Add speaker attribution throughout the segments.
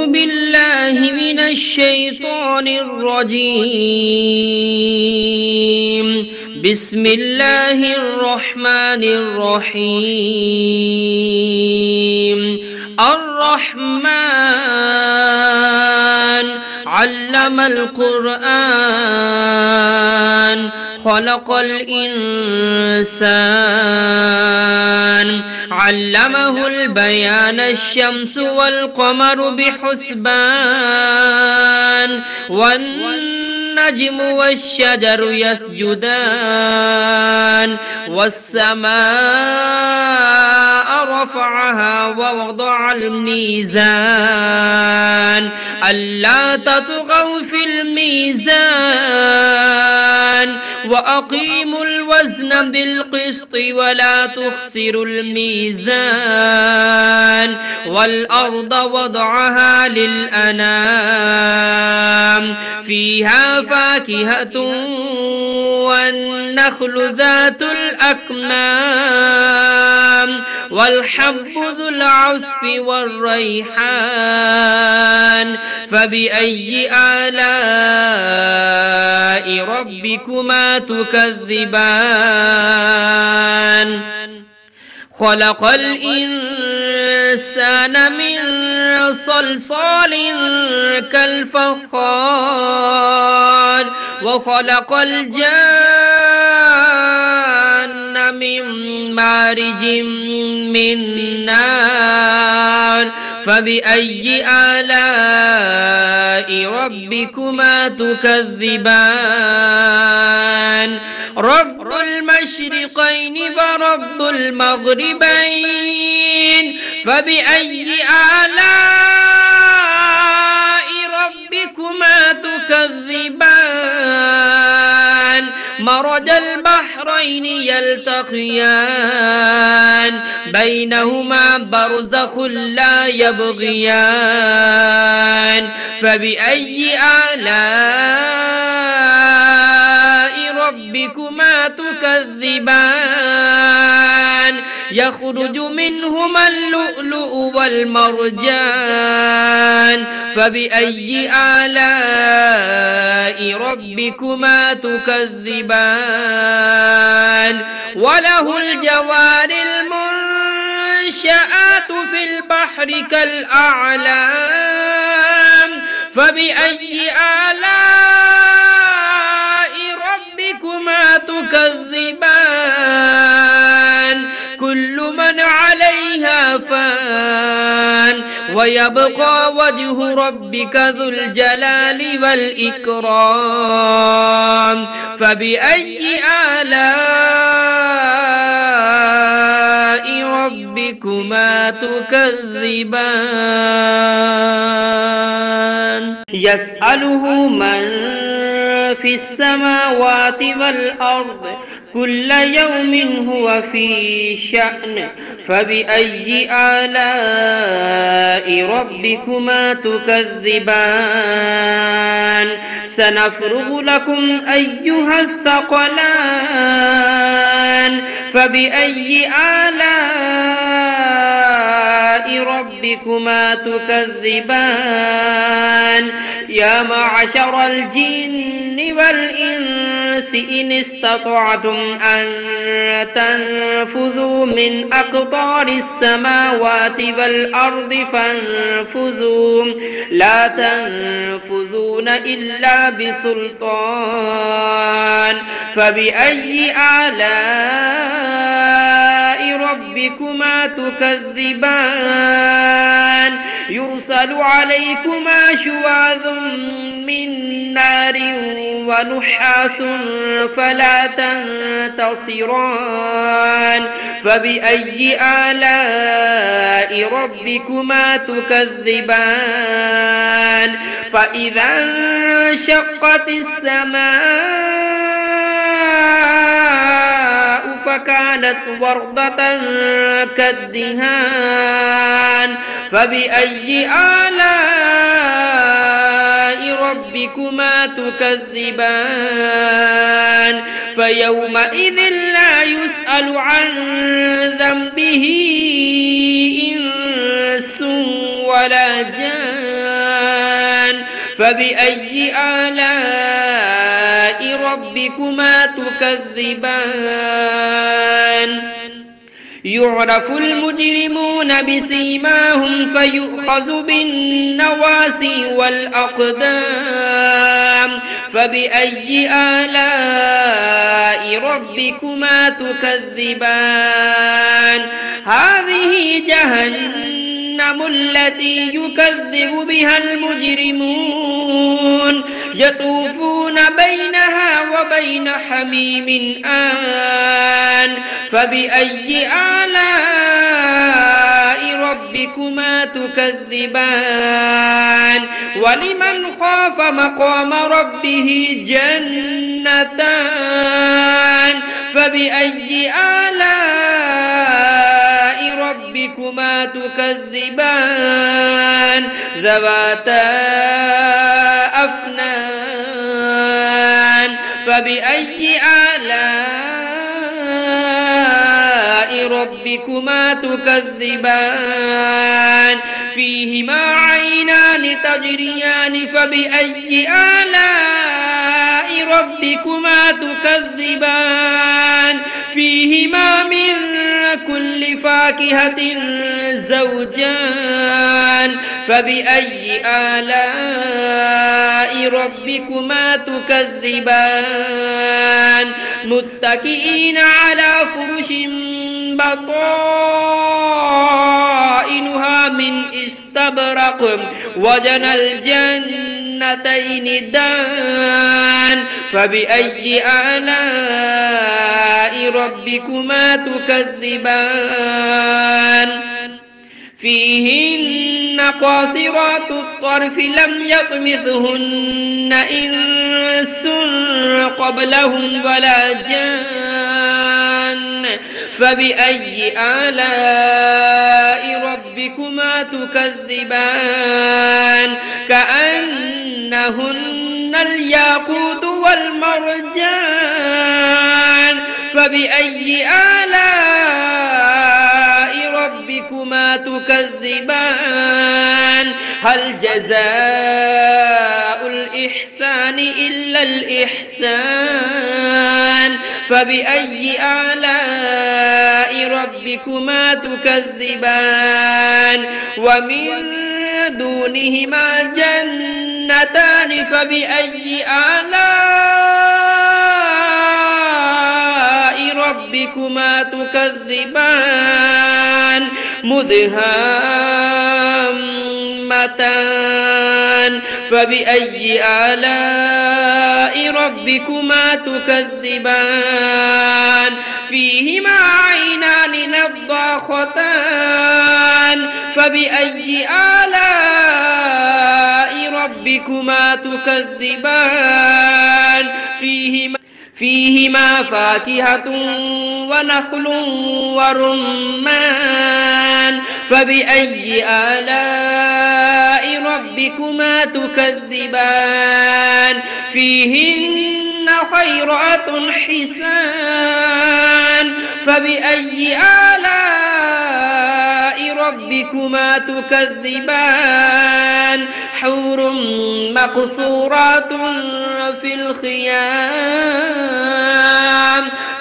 Speaker 1: أعوذ بالله من الشيطان الرجيم. بسم الله الرحمن الرحيم. الرحمن علم القرآن خلق الإنسان علمه البيان الشمس والقمر بحسبان والنجم والشجر يسجدان والسماء رفعها ووضع الميزان ألا تطغوا في الميزان وأقيموا الوزن بالقسط ولا تخسروا الميزان والأرض وضعها للأنام فيها فاكهة والنخل ذات الأكمام والحب ذو العصف والريحان فبأي آلاء ربكما تكذبان خلق الإنسان من صلصال كالفخار وخلق الجان من مارج من نار فبأي آلاء ربكما تكذبان رب المشرقين ورب المغربين فبأي آلاء ربكما تكذبان مرج البحرين يلتقيان بينهما برزخ لا يبغيان فبأي آلاء ربكما تكذبان يخرج منهما اللؤلؤ والمرجان فبأي آلاء ربكما تكذبان وله الجوار المنشآت في البحر كالأعلام فبأي آلاء ربكما تكذبان كل من عليها فان ويبقى وجه ربك ذو الجلال والإكرام فبأي آلاء ربكما تكذبان يسأله من في السماوات والأرض كل يوم هو في شأن فبأي آلاء ربكما تكذبان سنفرغ لكم أيها الثقلان فبأي آلاء ربكما تكذبان يا معشر الجن والإنس إن استطعتم أن تنفذوا من أقطار السماوات والأرض فانفذوا لا تنفذون إلا بسلطان فبأي آلاء ربكما تكذبان يرسل عليكما شواظ من نار ونحاس فلا تنتصران فبأي آلاء ربكما تكذبان فإذا انشقت السماء فكانت وردة كالدهان فبأي آلاء ربكما تكذبان فيومئذ لا يسأل عن ذنبه إنس ولا جان فبأي آلاء ربكما تكذبان يعرف المجرمون بسيماهم فيؤخذ بالنواسي والأقدام فبأي آلاء ربكما تكذبان هذه جهنم التي يكذب بها المجرمون يطوفون بينها وبين حميم آن فبأي آلاء ربكما تكذبان ولمن خاف مقام ربه جنتان فبأي آلاء ربكما تكذبان ذواتا أفنان فبأي آلاء ربكما تكذبان فيهما عينان تجريان فبأي آلاء ربكما تكذبان فيهما من كل فاكهة زوجان فبأي آلاء ربكما تكذبان متكئين على فرش بطائنها من استبرق وجنى الجنتين دان فبأي آلاء ربكما تكذبان فيهن قاصرات الطرف لم يطمثهن إنس قبلهم ولا جان فبأي آلاء ربكما تكذبان كأنهن الياقوت والمرجان فبأي آلاء ربكما تكذبان هل جزاء الإحسان إلا الإحسان فبأي آلاء ربكما تكذبان ومن دونهما جنتان فبأي آلاء ربكما تكذبان مدهامتان فبأي آلاء ربكما تكذبان فيهما عينان نضاختان فبأي آلاء ربكما تكذبان فيهما فاكهة ونخل ورمان فبأي آلاء ربكما تكذبان فيهن خيرات حسان فبأي آلاء ربكما تكذبان حور مقصورات في الخيام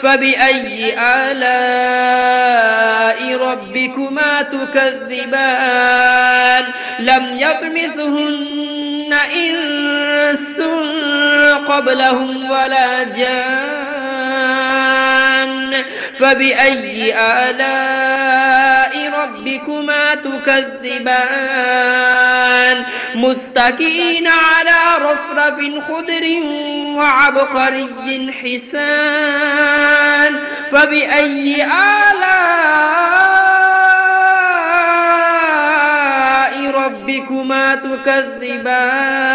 Speaker 1: فبأي آلاء ربكما تكذبان لم يطمثهن إنس قبلهم ولا جان فبأي آلاء ربكما تكذبان متكئين على رفرف خضر وعبقري حسان فبأي آلاء ربكما تكذبان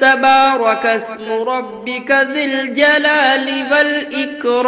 Speaker 1: تبارك اسم ربك ذي الجلال والإكرام